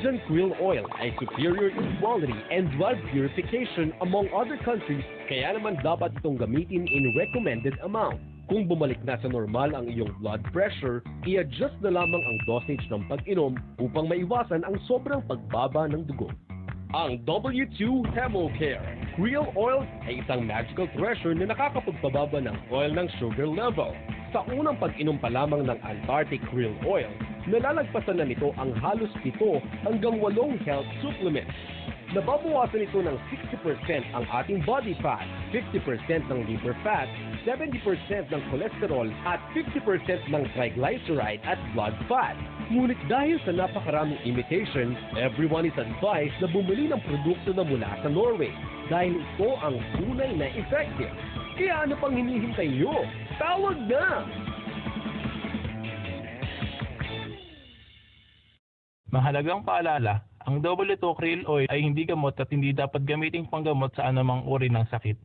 Norwegian krill oil ay superior in quality and blood purification among other countries, kaya naman dapat itong gamitin in recommended amount. Kung bumalik na sa normal ang iyong blood pressure, i-adjust na lamang ang dosage ng pag-inom upang maiwasan ang sobrang pagbaba ng dugo. Ang W2 Hemocare Krill Oil ay isang magical treasure na nakakapagpababa ng oil ng sugar level. Sa unang pag-inom pa lamang ng Antarctic Krill Oil, nalalagpasan na nito ang halos 7 hanggang 8 health supplements. Nababawasan ito ng 60% ang ating body fat, 50% ng liver fat, 70% ng cholesterol at 50% ng triglyceride at blood fat. Ngunit dahil sa napakaraming imitation, everyone is advised na bumili ng produkto na mula sa Norway dahil ito ang tunay na effective. Kaya ano pang hinihintay nyo? Tawag na! Mahalagang paalala, ang W2 krill oil ay hindi gamot at hindi dapat gamiting panggamot sa anumang uri ng sakit.